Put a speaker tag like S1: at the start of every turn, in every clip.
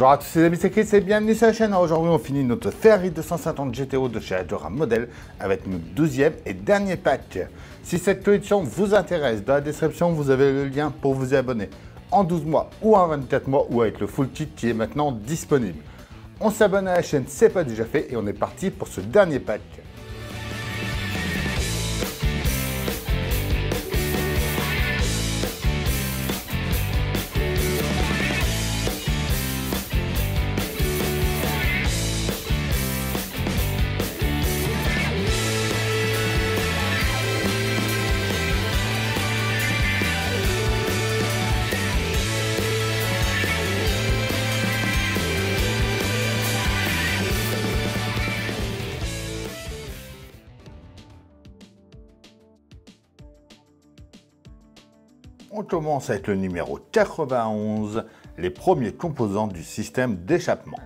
S1: Bonjour à tous les amis, c'est Chris et bienvenue sur la chaîne. Aujourd'hui on finit notre Ferrari 250 GTO de chez Adora Model avec notre 12e et dernier pack. Si cette collection vous intéresse, dans la description vous avez le lien pour vous y abonner en 12 mois ou en 24 mois ou avec le full kit qui est maintenant disponible. On s'abonne à la chaîne, c'est pas déjà fait et on est parti pour ce dernier pack. On commence avec le numéro 91, les premiers composants du système d'échappement.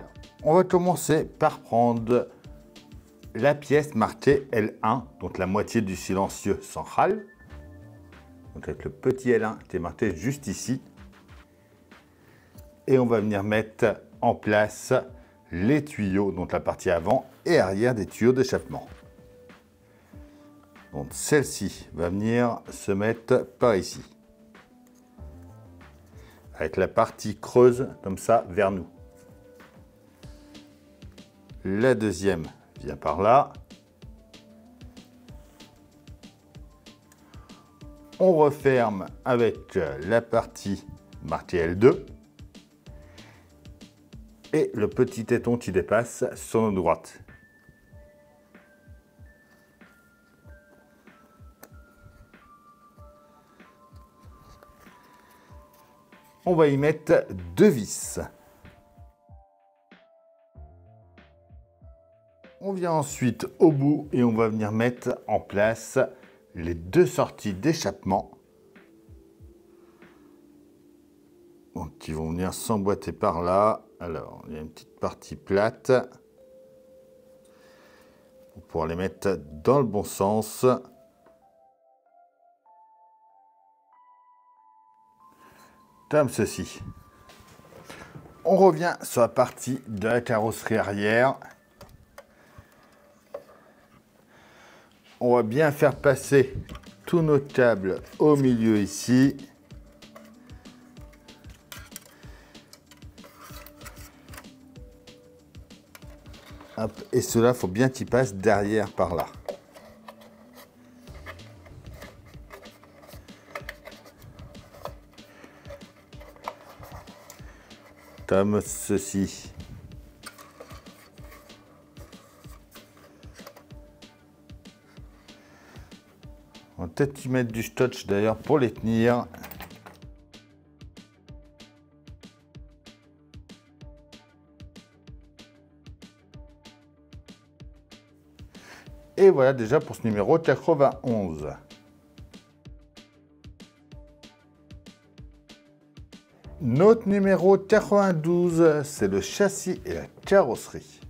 S1: On va commencer par prendre la pièce marquée L1, donc la moitié du silencieux central. Donc avec le petit L1 qui est marqué juste ici. Et on va venir mettre en place les tuyaux, donc la partie avant et arrière des tuyaux d'échappement. Donc celle-ci va venir se mettre par ici, avec la partie creuse comme ça vers nous. La deuxième vient par là. On referme avec la partie marquée L2 et le petit téton qui dépasse sur notre droite. On va y mettre deux vis. On vient ensuite au bout et on va venir mettre en place les deux sorties d'échappement. Donc, qui vont venir s'emboîter par là. Alors, il y a une petite partie plate pour pouvoir les mettre dans le bon sens. Comme ceci. On revient sur la partie de la carrosserie arrière. On va bien faire passer tous nos câbles au milieu ici. Hop, et cela, il faut bien qu'il passe derrière par là. Comme ceci. On va peut-être y mettre du scotch d'ailleurs pour les tenir. Et voilà déjà pour ce numéro 91. Notre numéro 92, c'est le châssis et la carrosserie.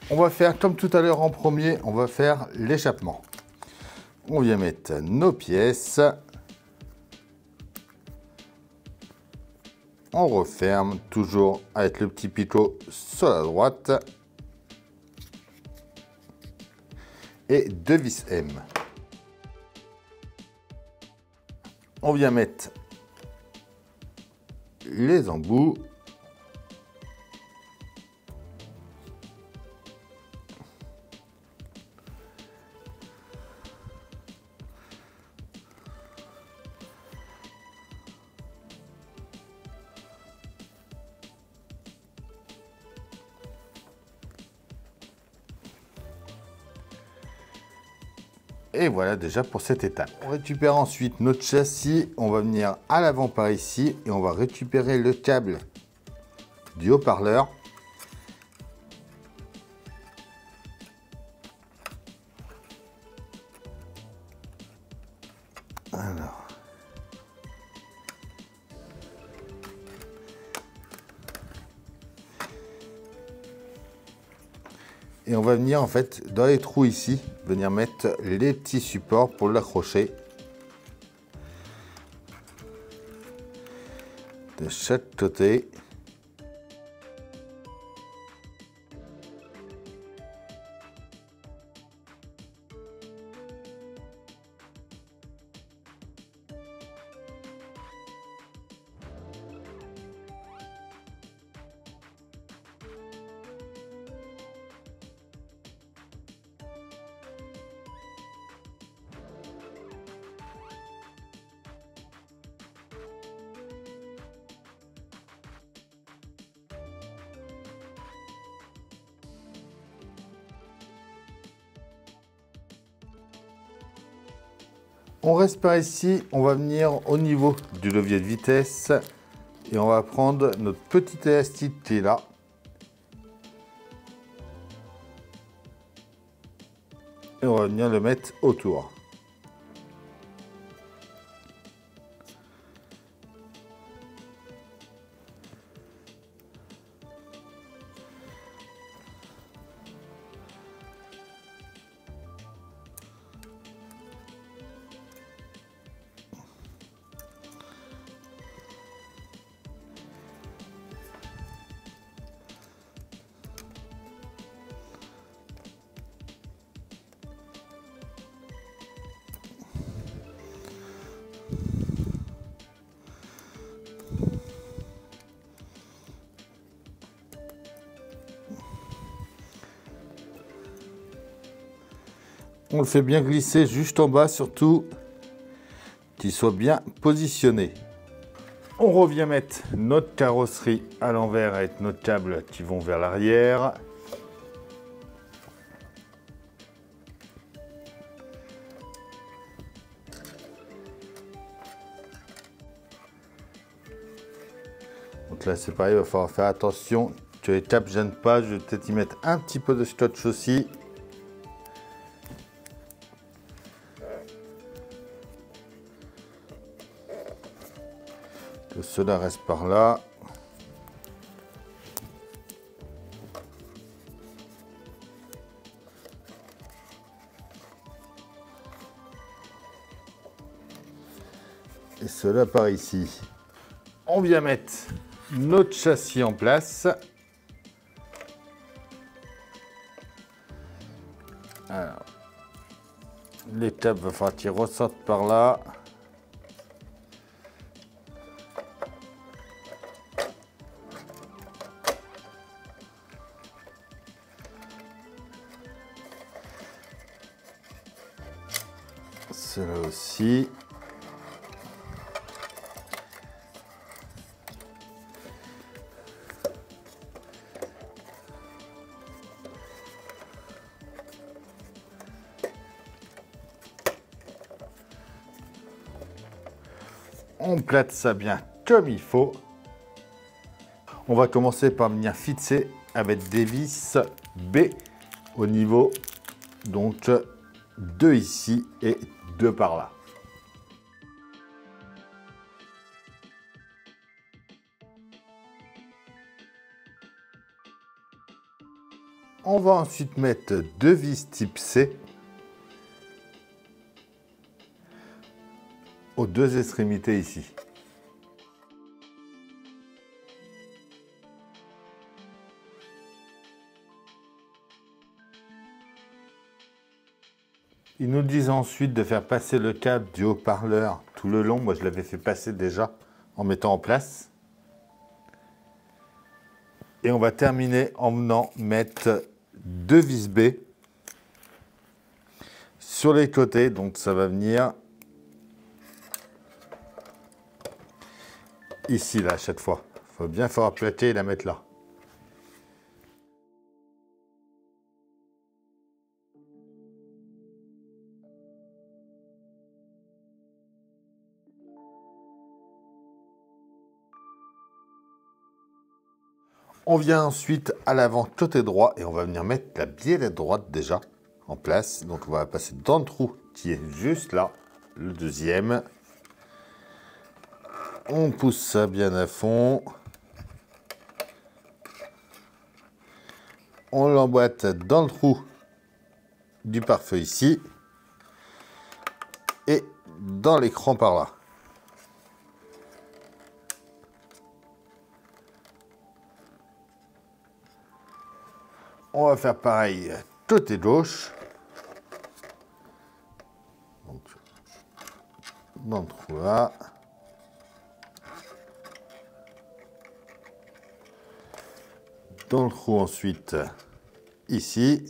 S1: On va faire comme tout à l'heure en premier, on va faire l'échappement. On vient mettre nos pièces. On referme toujours avec le petit picot sur la droite. Et deux vis M. On vient mettre les embouts. Et voilà déjà pour cette étape. On récupère ensuite notre châssis. On va venir à l'avant par ici et on va récupérer le câble du haut-parleur. Alors. Et on va venir en fait dans les trous ici, venir mettre les petits supports pour l'accrocher. de chaque côté. On reste par ici, on va venir au niveau du levier de vitesse et on va prendre notre petit élastique qui est là. Et on va venir le mettre autour. On le fait bien glisser juste en bas, surtout qu'il soit bien positionné. On revient mettre notre carrosserie à l'envers avec nos câbles qui vont vers l'arrière. Donc là c'est pareil, il va falloir faire attention que les câbles ne gênent pas. Je vais peut-être y mettre un petit peu de scotch aussi. Que cela reste par là. Et cela par ici. On vient mettre notre châssis en place. Alors, les câbles, va falloir qu'ils ressortent par là. Cela aussi. On plate ça bien comme il faut. On va commencer par venir fixer avec des vis B au niveau, donc 2 ici et 2 par là. On va ensuite mettre 2 vis type C aux 2 extrémités ici. Ils nous disent ensuite de faire passer le câble du haut-parleur tout le long. Moi, je l'avais fait passer déjà en mettant en place. Et on va terminer en venant mettre 2 vis B sur les côtés. Donc, ça va venir ici, là, à chaque fois. Il faut bien faire plaquer et la mettre là. On vient ensuite à l'avant côté droit et on va venir mettre la biellette droite déjà en place. Donc on va passer dans le trou qui est juste là, le deuxième. On pousse ça bien à fond. On l'emboîte dans le trou du pare-feu ici et dans l'écran par là. On va faire pareil côté gauche. Donc, dans le trou là. Dans le trou ensuite, ici.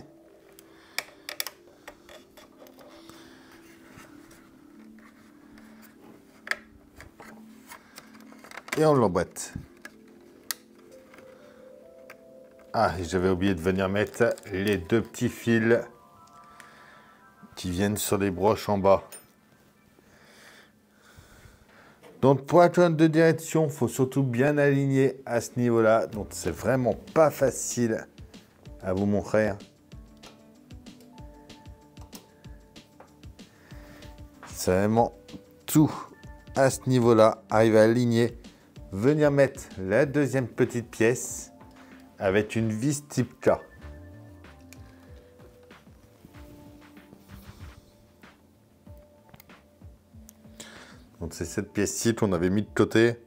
S1: Et on l'emboîte. Ah, j'avais oublié de venir mettre les deux petits fils qui viennent sur les broches en bas. Donc pour la colonne de direction, il faut surtout bien aligner à ce niveau-là. Donc c'est vraiment pas facile à vous montrer. C'est vraiment tout à ce niveau-là. Arriver à aligner, venir mettre la deuxième petite pièce avec une vis type K. Donc c'est cette pièce-ci qu'on avait mis de côté.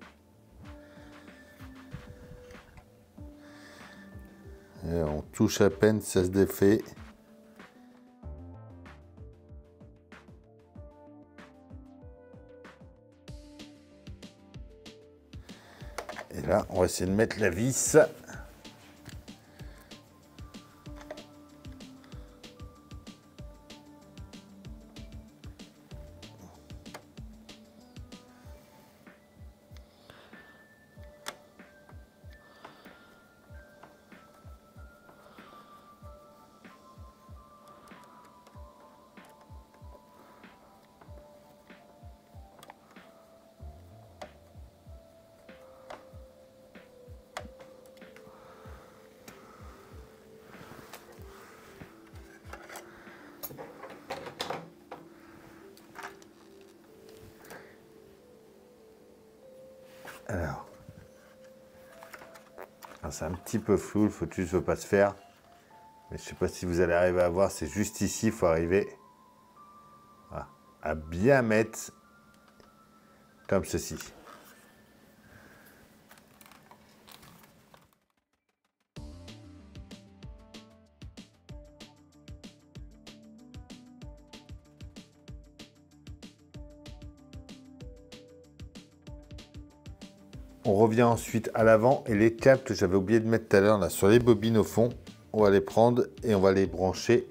S1: Et on touche à peine, ça se défait. Et là, on va essayer de mettre la vis. Alors c'est un petit peu flou, le focus ne veut pas se faire. Mais je ne sais pas si vous allez arriver à voir, c'est juste ici, il faut arriver à bien mettre comme ceci. On revient ensuite à l'avant et les câbles que j'avais oublié de mettre tout à l'heure là sur les bobines au fond, on va les prendre et on va les brancher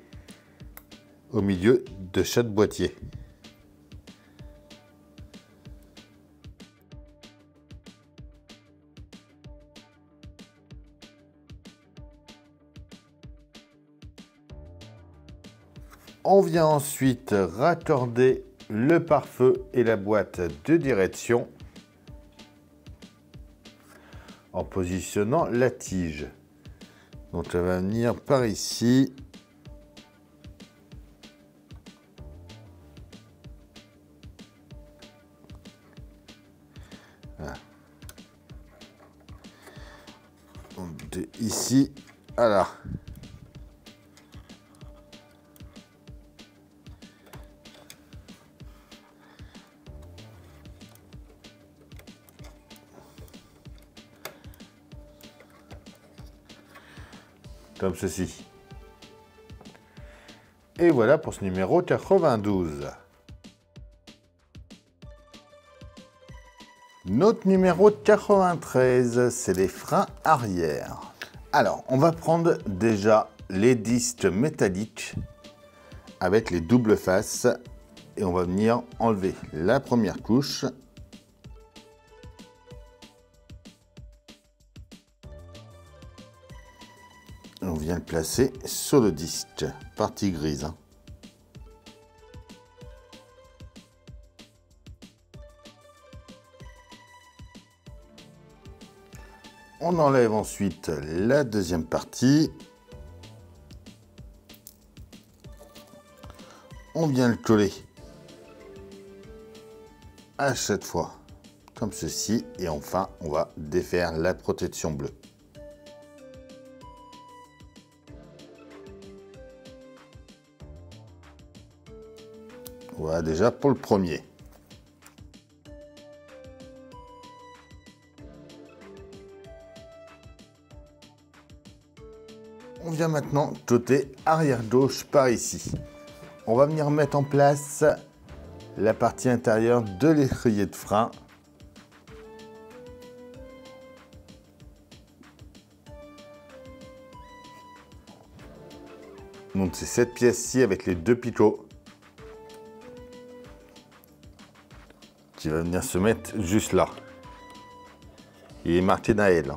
S1: au milieu de chaque boîtier. On vient ensuite raccorder le pare-feu et la boîte de direction en positionnant la tige. Donc elle va venir par ici. Voilà. Donc de ici à là. Comme ceci. Et voilà pour ce numéro 92. Notre numéro 93, c'est les freins arrière. Alors, on va prendre déjà les disques métalliques avec les doubles faces et on va venir enlever la première couche. On vient le placer sur le disque, partie grise. On enlève ensuite la deuxième partie. On vient le coller à chaque fois, comme ceci. Et enfin, on va défaire la protection bleue. Voilà déjà pour le premier. On vient maintenant côté arrière gauche par ici. On va venir mettre en place la partie intérieure de l'étrier de frein. Donc c'est cette pièce-ci avec les deux picots qui va venir se mettre juste là. Il est marqué Naël.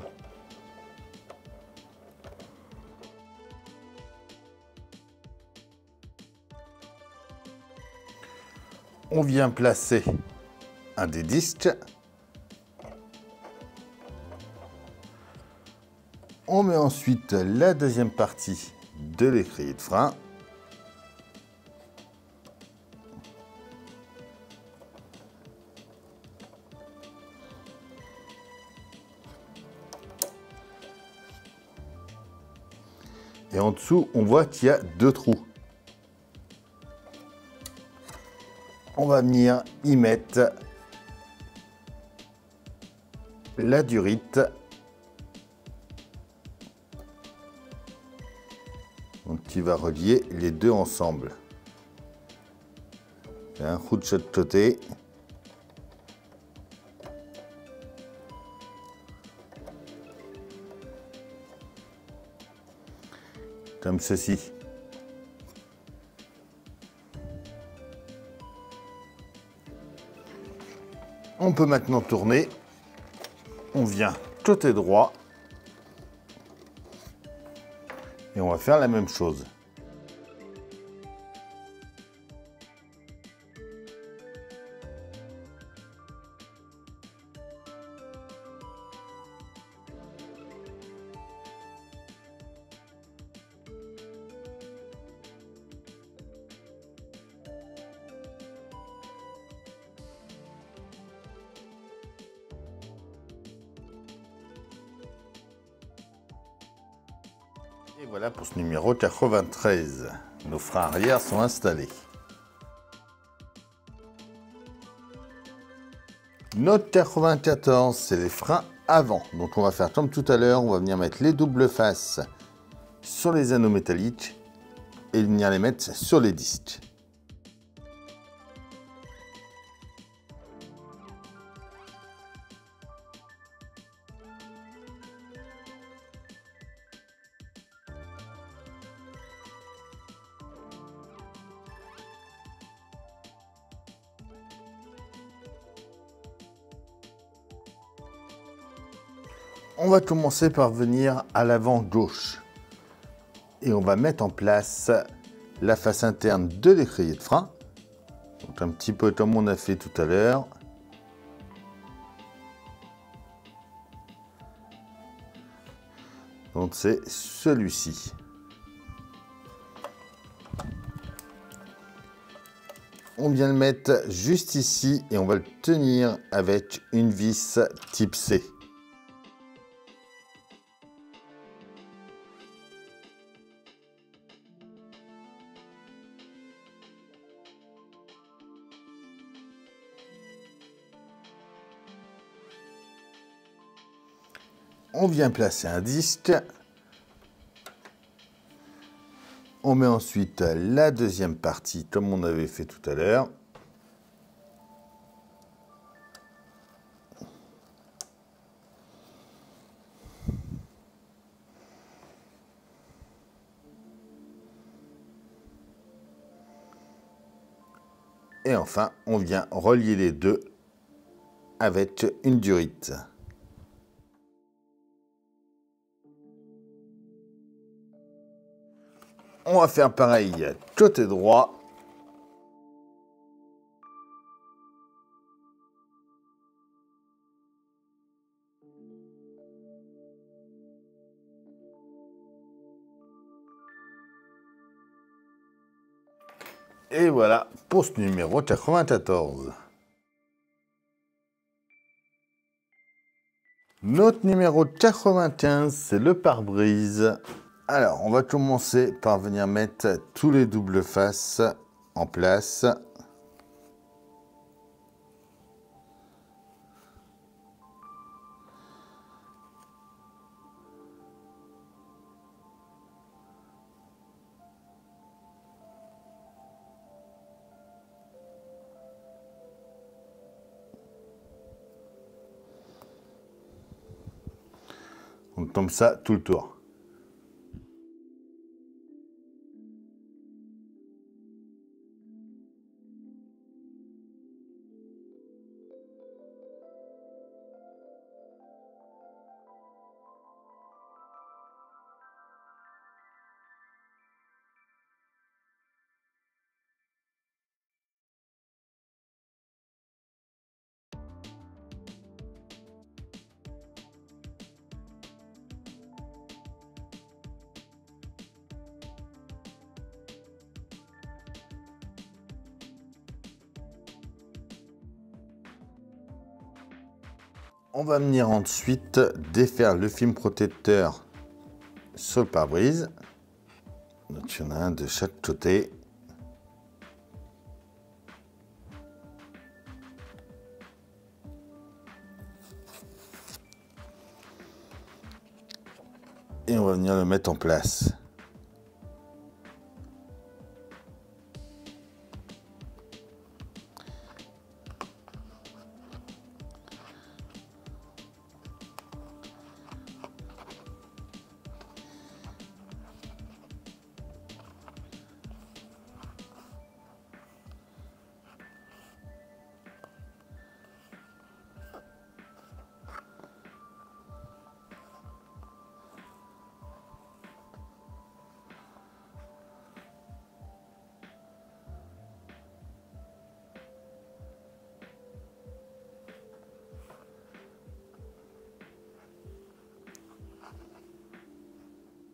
S1: On vient placer un des disques. On met ensuite la deuxième partie de l'étrier de frein. Et en dessous, on voit qu'il y a deux trous. On va venir y mettre la durite. Donc, qui va relier les deux ensemble. Il y a un trou de chaque côté. Comme ceci. On peut maintenant tourner. On vient côté droit. Et on va faire la même chose. Et voilà pour ce numéro 93. Nos freins arrière sont installés. Notre 94, c'est les freins avant. Donc on va faire comme tout à l'heure, on va venir mettre les doubles faces sur les anneaux métalliques et venir les mettre sur les disques. On va commencer par venir à l'avant gauche et on va mettre en place la face interne de l'étrier de frein. Donc un petit peu comme on a fait tout à l'heure. Donc c'est celui-ci. On vient le mettre juste ici et on va le tenir avec une vis type C. On vient placer un disque. On met ensuite la deuxième partie comme on avait fait tout à l'heure. Et enfin, on vient relier les deux avec une durite. On va faire pareil côté droit. Et voilà pour ce numéro 94. Notre numéro 95, c'est le pare-brise. Alors, on va commencer par venir mettre tous les doubles faces en place. On tombe ça tout le tour. On va venir ensuite défaire le film protecteur sur le pare-brise. Donc il y en a un de chaque côté. Et on va venir le mettre en place.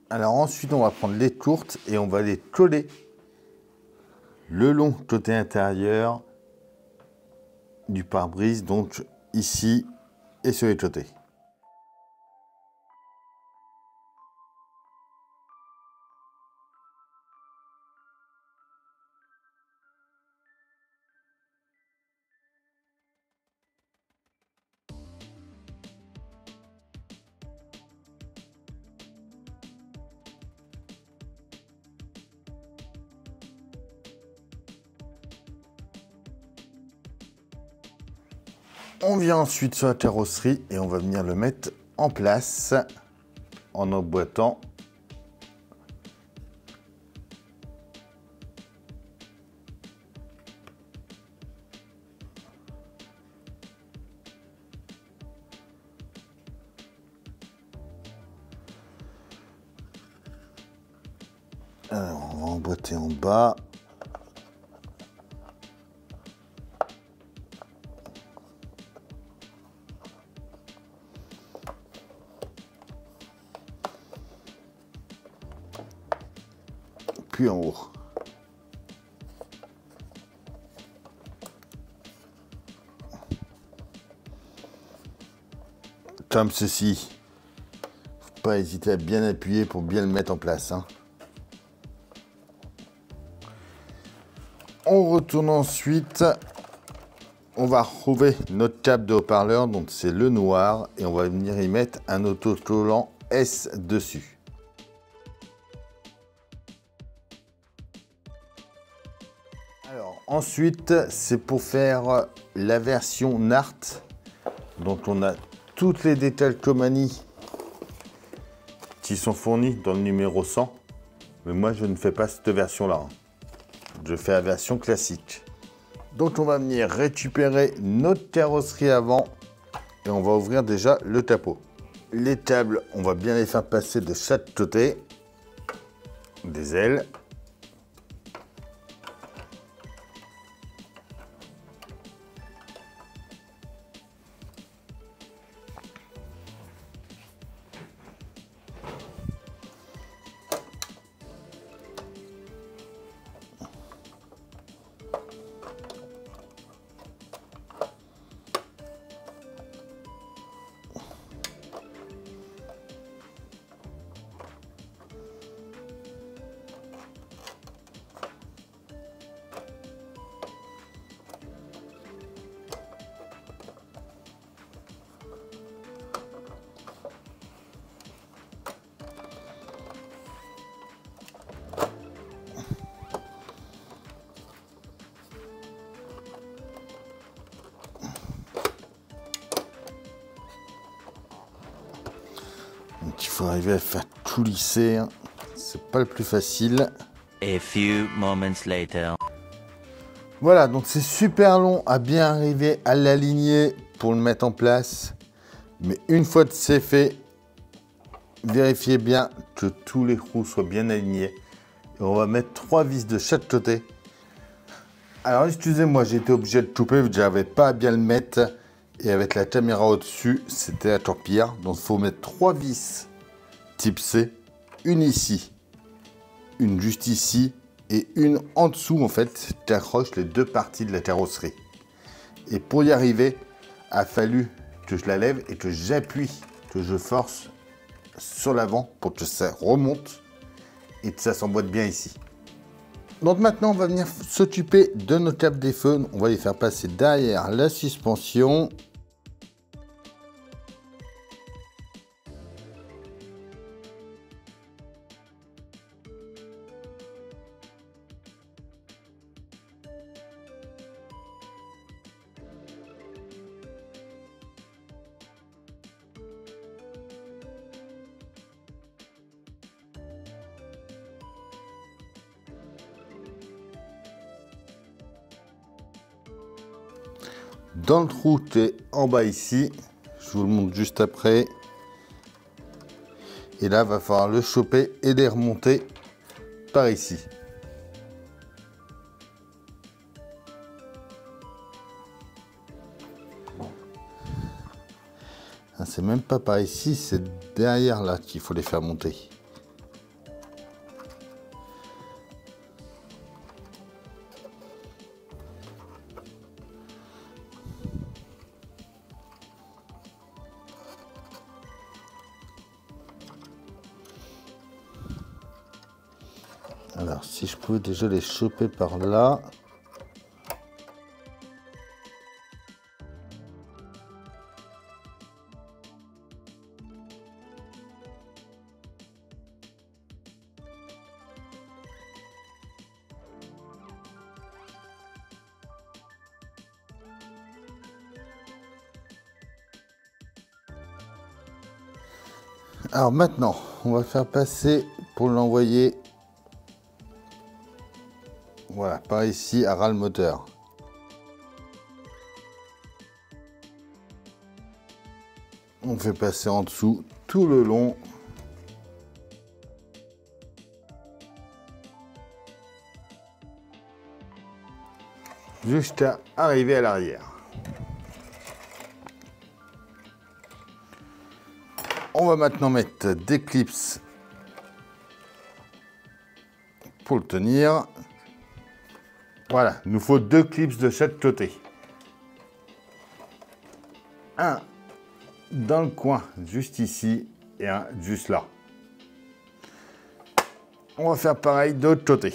S1: Alors ensuite, on va prendre les courtes et on va les coller le long côté intérieur du pare-brise, donc ici et sur les côtés. On vient ensuite sur la carrosserie et on va venir le mettre en place en emboîtant . Alors, on va emboîter en bas. Puis en haut. Comme ceci. Faut pas hésiter à bien appuyer pour bien le mettre en place, hein. On retourne ensuite. On va retrouver notre câble de haut-parleur, donc c'est le noir, et on va venir y mettre un autocollant S dessus. Alors ensuite, c'est pour faire la version NART. Donc on a toutes les décalcomanies qui sont fournies dans le numéro 100. Mais moi, je ne fais pas cette version-là, hein. Je fais la version classique. Donc on va venir récupérer notre carrosserie avant et on va ouvrir déjà le capot. Les tables, on va bien les faire passer de chaque côté des ailes. faut arriver à faire tout lisser. Hein. C'est pas le plus facile.
S2: A few moments later.
S1: Voilà, donc c'est super long à bien arriver à l'aligner pour le mettre en place. Mais une fois que c'est fait, vérifiez bien que tous les trous soient bien alignés. Et on va mettre 3 vis de chaque côté. Alors excusez-moi, j'ai été obligé de couper, je n'avais pas à bien le mettre. Et avec la caméra au-dessus, c'était encore pire. Donc il faut mettre 3 vis type C. Une ici, une juste ici et une en dessous en fait, qui accroche les deux parties de la carrosserie. Et pour y arriver, il a fallu que je la lève et que j'appuie, que je force sur l'avant pour que ça remonte et que ça s'emboîte bien ici. Donc maintenant, on va venir s'occuper de nos câbles des feux. On va les faire passer derrière la suspension. Dans le trou qui est en bas ici, je vous le montre juste après. Et là, il va falloir le choper et les remonter par ici. C'est même pas par ici, c'est derrière là qu'il faut les faire monter. Alors, si je pouvais déjà les choper par là. Alors maintenant, on va faire passer pour l'envoyer. Voilà, par ici à ras le moteur. On fait passer en dessous tout le long. Jusqu'à arriver à l'arrière. On va maintenant mettre des clips pour le tenir. Voilà, il nous faut 2 clips de chaque côté. Un dans le coin, juste ici, et un juste là. On va faire pareil de l'autre côté.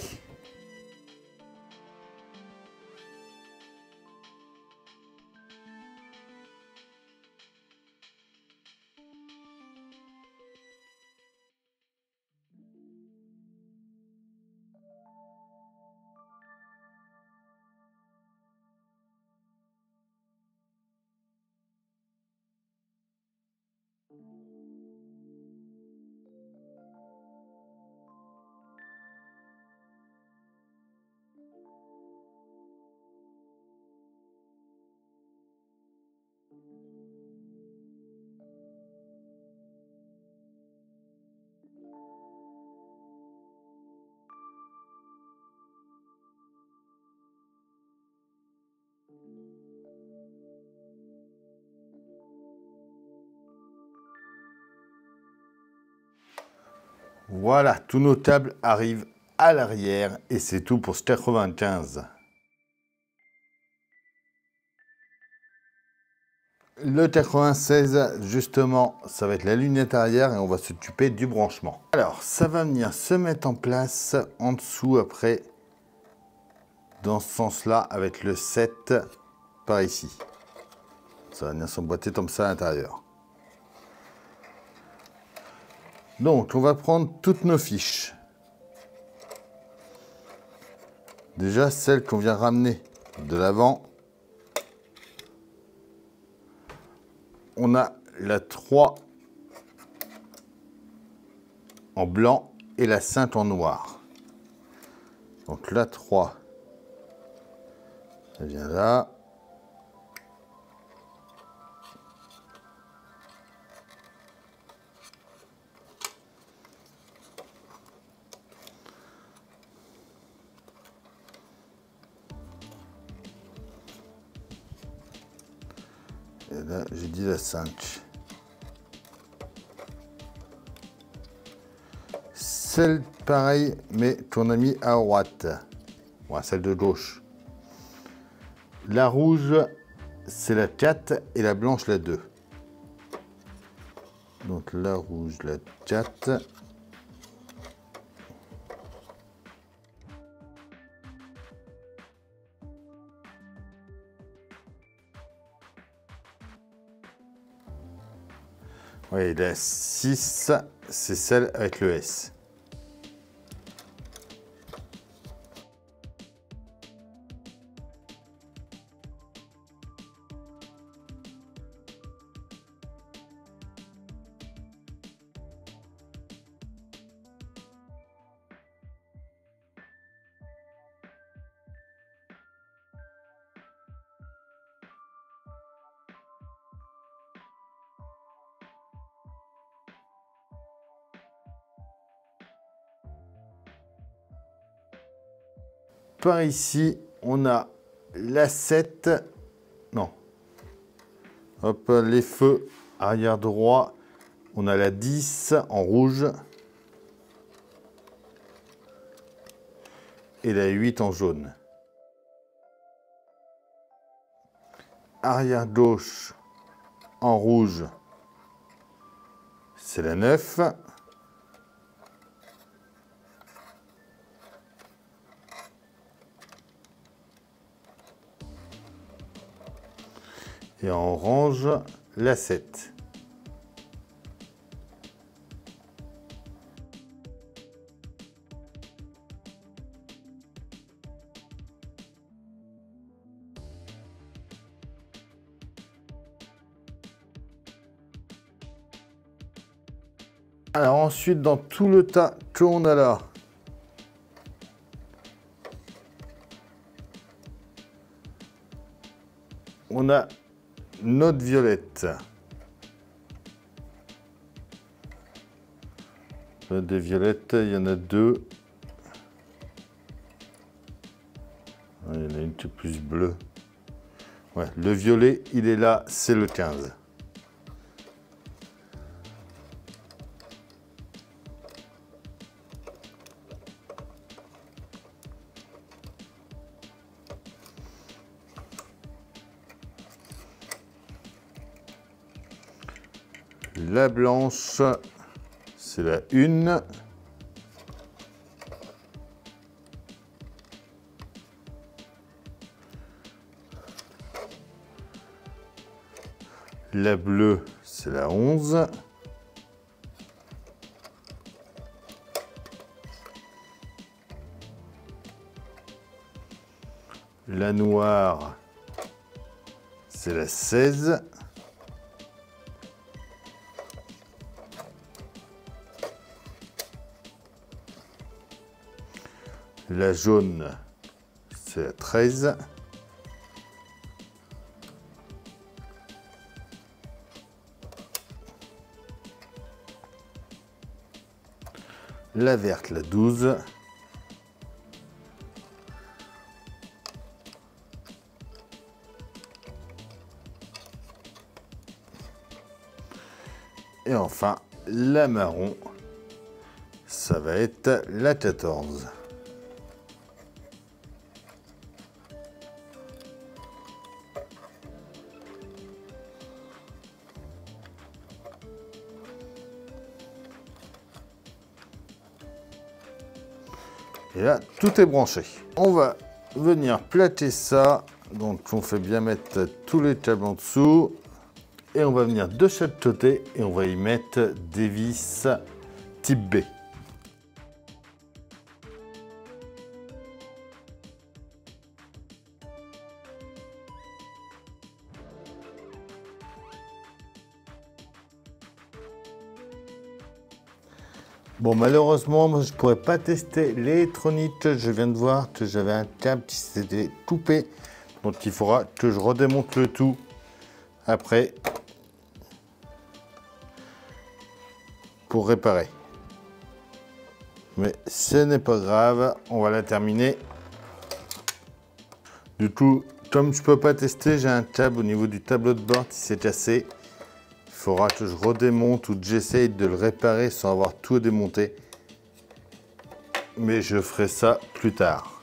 S1: Voilà, tous nos câbles arrivent à l'arrière et c'est tout pour ce 95. Le 96, justement, ça va être la lunette arrière et on va s'occuper du branchement. Alors, ça va venir se mettre en place en dessous après, dans ce sens-là, avec le 7 par ici. Ça va venir s'emboîter comme ça à l'intérieur. Donc, on va prendre toutes nos fiches. Déjà, celle qu'on vient ramener de l'avant. On a la 3 en blanc et la Sainte en noir. Donc la 3, ça vient là. Et là, j'ai dit la 5. Celle pareil, mais ton ami à droite. Ouais, celle de gauche. La rouge, c'est la 4 et la blanche la 2. Donc la rouge, la 4. Oui, la 6, c'est celle avec le S. Par ici, on a la 7. Non. Hop, les feux arrière droit. On a la 10 en rouge. Et la 8 en jaune. Arrière gauche en rouge, c'est la 9. Et en orange, la 7. Alors ensuite, dans tout le tas qu'on a là, on a notre violette. Des violettes, il y en a 2. Il y en a une qui est plus bleue. Ouais, le violet, il est là, c'est le 15. La blanche, c'est la 1. La bleue, c'est la 11. La noire, c'est la 16. La jaune, c'est la 13. La verte, la 12. Et enfin, la marron, ça va être la 14. Et là, tout est branché. On va venir plater ça. Donc, on fait bien mettre tous les câbles en dessous. Et on va venir de chaque côté et on va y mettre des vis type B. Bon, malheureusement, moi, je pourrais pas tester l'électronite. Je viens de voir que j'avais un câble qui s'était coupé. Donc, il faudra que je redémonte le tout après pour réparer. Mais ce n'est pas grave, on va la terminer. Du coup, comme je peux pas tester, j'ai un câble au niveau du tableau de bord qui s'est cassé. Il faudra que je redémonte ou que j'essaye de le réparer sans avoir tout démonté. Mais je ferai ça plus tard.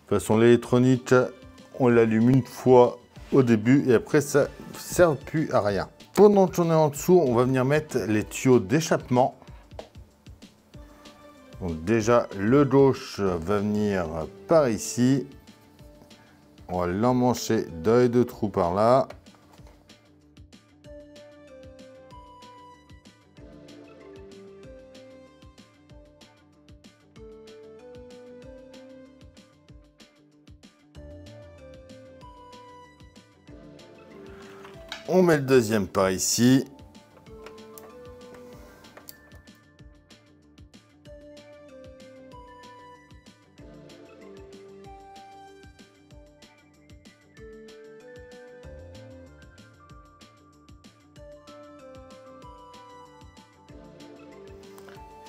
S1: De toute façon, l'électronique, on l'allume une fois au début et après ça ne sert plus à rien. Pendant qu'on est en dessous, on va venir mettre les tuyaux d'échappement. Donc déjà, le gauche va venir par ici. On va l'emmancher d'un et deux trous par là. On met le deuxième par ici.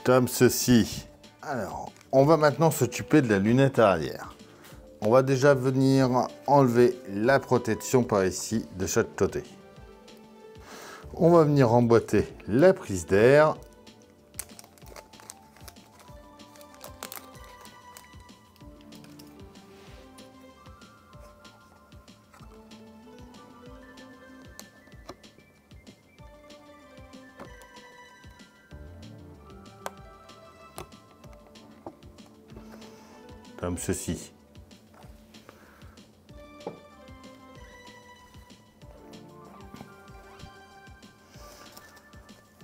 S1: Comme ceci. Alors, on va maintenant s'occuper de la lunette arrière. On va déjà venir enlever la protection par ici de chaque côté. On va venir emboîter la prise d'air. Comme ceci.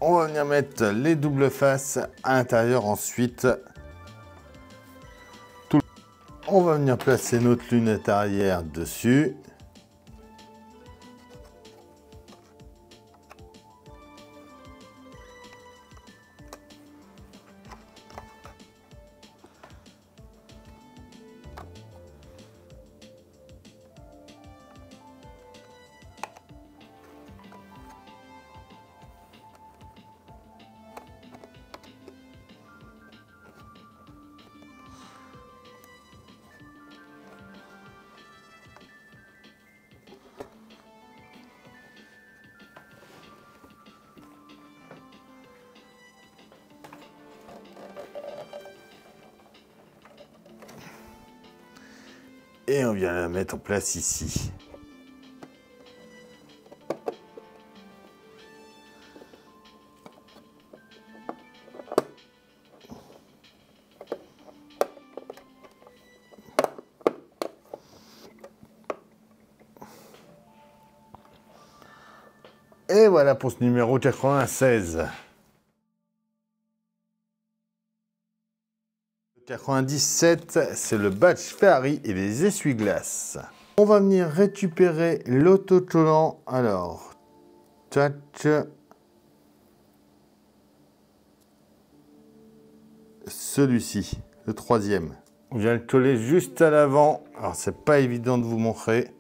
S1: On va venir mettre les doubles faces à l'intérieur ensuite. On va venir placer notre lunette arrière dessus. Et on vient la mettre en place ici. Et voilà pour ce numéro 96. 97, c'est le badge Ferrari et les essuie-glaces. On va venir récupérer l'autocollant. Alors, tac. Celui-ci, le troisième. On vient le coller juste à l'avant. Alors, c'est pas évident de vous montrer.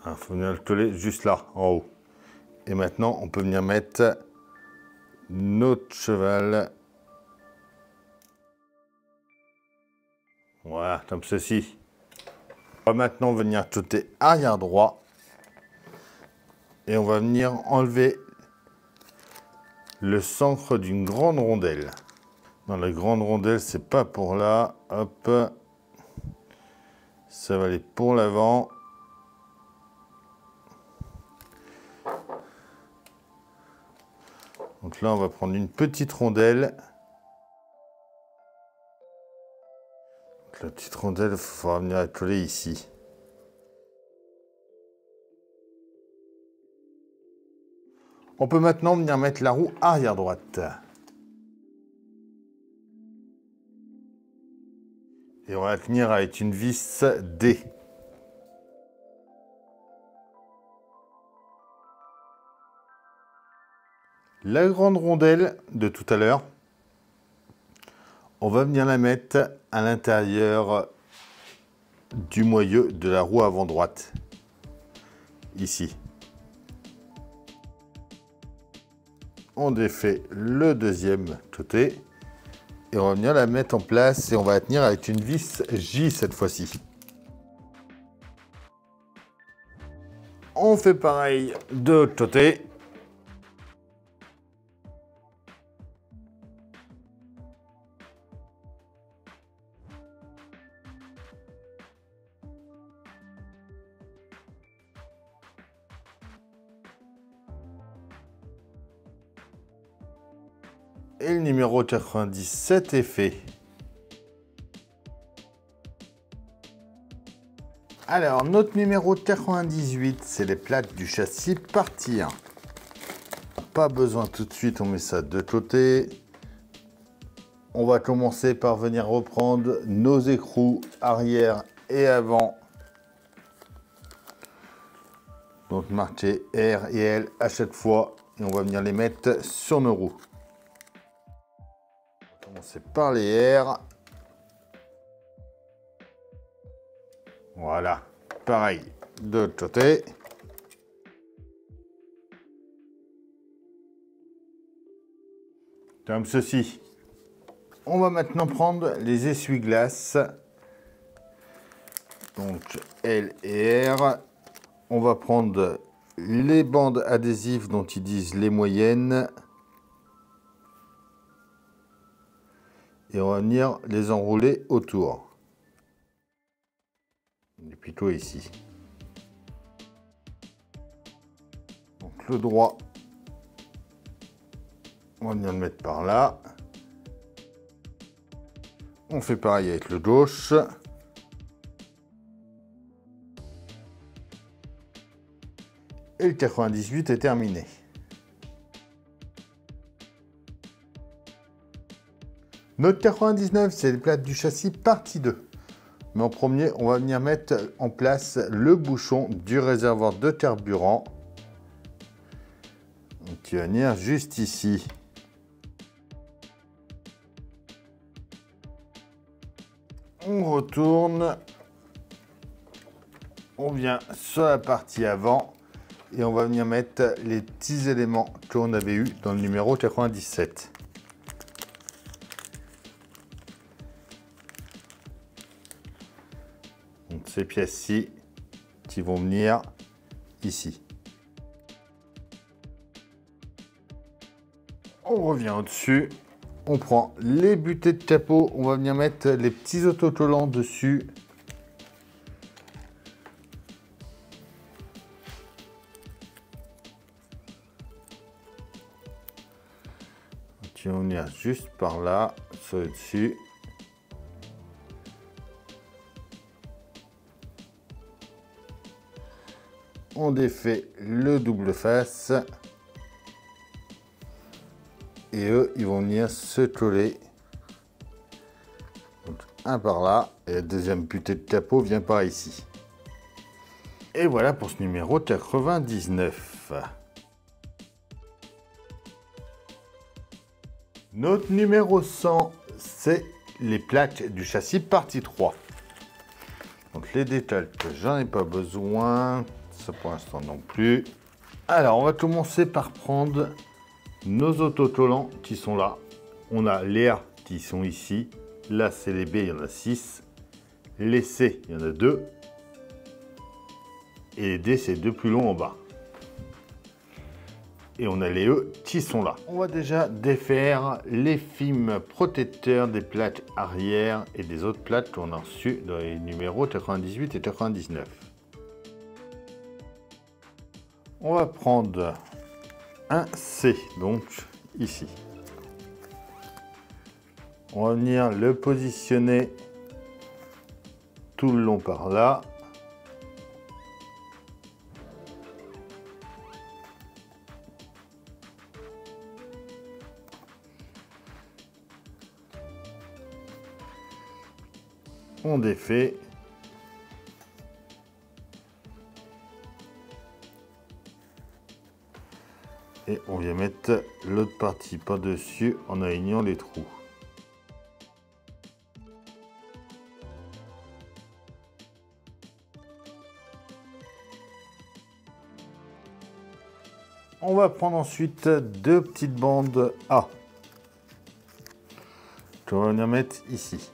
S1: Il faut venir le coller juste là, en haut. Et maintenant, on peut venir mettre notre cheval. Voilà, comme ceci. On va maintenant venir côté arrière droit. Et on va venir enlever le centre d'une grande rondelle. Dans la grande rondelle, c'est pas pour là. Hop. Ça va aller pour l'avant. Donc là, on va prendre une petite rondelle. Donc la petite rondelle, il faudra venir la coller ici. On peut maintenant venir mettre la roue arrière droite. Et on va tenir avec une vis D. La grande rondelle de tout à l'heure, on va venir la mettre à l'intérieur du moyeu de la roue avant droite. Ici. On défait le deuxième côté. Et on va venir la mettre en place et on va la tenir avec une vis J cette fois-ci. On fait pareil de l'autre côté. Et le numéro 97 est fait. Alors, notre numéro 98, c'est les plaques du châssis partie 1. Pas besoin tout de suite, on met ça de côté. On va commencer par venir reprendre nos écrous arrière et avant. Donc marquer R et L à chaque fois. Et on va venir les mettre sur nos roues. On va commencer par les R. Voilà, pareil de l'autre côté. Comme ceci. On va maintenant prendre les essuie-glaces. Donc L et R. On va prendre les bandes adhésives dont ils disent les moyennes. Et on va venir les enrouler autour. Et plutôt ici. Donc le droit, on va venir le mettre par là. On fait pareil avec le gauche. Et le 98 est terminé. Notre 99, c'est les plaques du châssis partie 2. Mais en premier, on va venir mettre en place le bouchon du réservoir de carburant. Donc, qui va venir juste ici. On retourne. On vient sur la partie avant. Et on va venir mettre les petits éléments qu'on avait eu dans le numéro 97. Donc ces pièces-ci qui vont venir ici. On revient au-dessus. On prend les butées de capot. On va venir mettre les petits autocollants dessus. Qui vont venir juste par là, sur le dessus. On défait le double face. Et eux, ils vont venir se coller. Donc, un par là. Et la deuxième butée de capot vient par ici. Et voilà pour ce numéro 99. Notre numéro 100, c'est les plaques du châssis partie 3. Donc les détails, j'en ai pas besoin. Ça pour l'instant non plus. Alors, on va commencer par prendre nos autocollants qui sont là. On a les A qui sont ici. Là, c'est les B, il y en a 6. Les C, il y en a 2. Et les D, c'est 2 plus longs en bas. Et on a les E qui sont là. On va déjà défaire les films protecteurs des plaques arrière et des autres plaques qu'on a reçues dans les numéros 98 et 99. On va prendre un C, donc ici. On va venir le positionner tout le long par là. On défait. Et on vient mettre l'autre partie par-dessus en alignant les trous. On va prendre ensuite deux petites bandes A. Je vais venir mettre ici.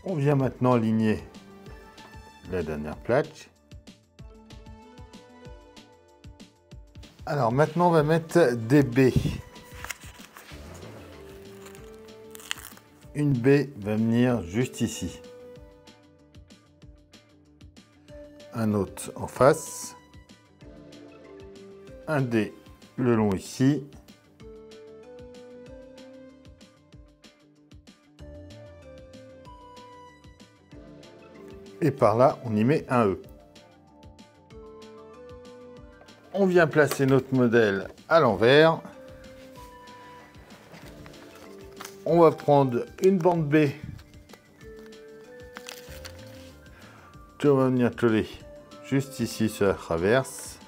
S1: On vient maintenant aligner la dernière plaque. Alors maintenant on va mettre des baies. Une baie va venir juste ici. Un autre en face. Un dé le long ici. Et par là, on y met un E. On vient placer notre modèle à l'envers. On va prendre une bande B. On va venir coller juste ici sur la traverse.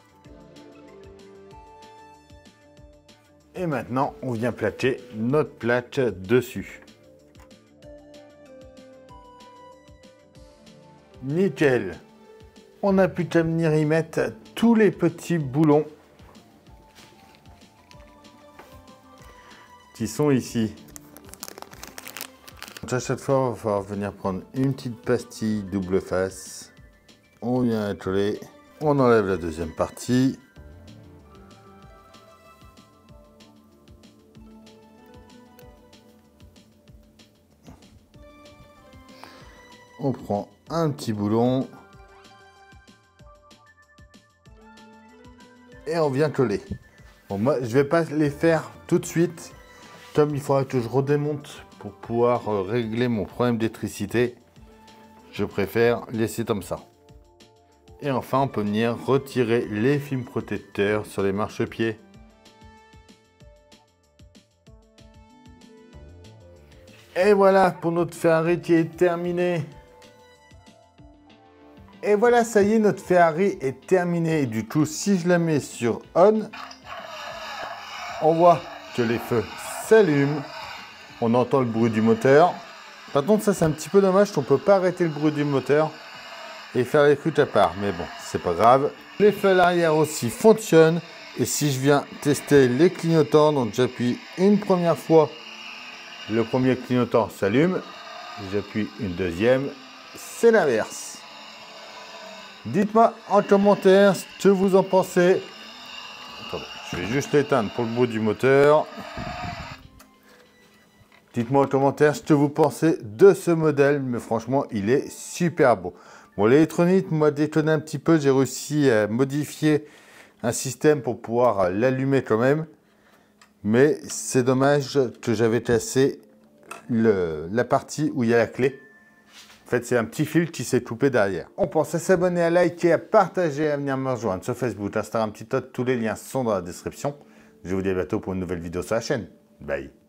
S1: Et maintenant, on vient plaquer notre plaque dessus. Nickel. On n'a plus qu'à venir y mettre tous les petits boulons qui sont ici. À chaque fois, on va falloir venir prendre une petite pastille double face. On vient coller. On enlève la deuxième partie. On prend un petit boulon et on vient coller. Bon, moi, je vais pas les faire tout de suite, comme il faudra que je redémonte pour pouvoir régler mon problème d'électricité. Je préfère laisser comme ça. Et enfin, on peut venir retirer les films protecteurs sur les marchepieds. Et voilà pour notre Ferrari qui est terminé. Et voilà, ça y est, notre Ferrari est terminé. Et du coup, si je la mets sur on, on voit que les feux s'allument. On entend le bruit du moteur. Par contre, ça c'est un petit peu dommage qu'on ne peut pas arrêter le bruit du moteur et faire l'écoute à part. Mais bon, c'est pas grave. Les feux à l'arrière aussi fonctionnent. Et si je viens tester les clignotants, donc j'appuie une première fois, le premier clignotant s'allume. J'appuie une deuxième, c'est l'inverse. Dites-moi en commentaire ce que vous en pensez. Attendez, je vais juste l'éteindre pour le bruit du moteur. Dites-moi en commentaire ce que vous pensez de ce modèle, mais franchement, il est super beau. Bon, l'électronique m'a détonné un petit peu. J'ai réussi à modifier un système pour pouvoir l'allumer quand même. Mais c'est dommage que j'avais cassé la partie où il y a la clé. En fait, c'est un petit fil qui s'est coupé derrière. On pense à s'abonner, à liker, à partager, à venir me rejoindre sur Facebook, Instagram, TikTok. Tous les liens sont dans la description. Je vous dis à bientôt pour une nouvelle vidéo sur la chaîne. Bye.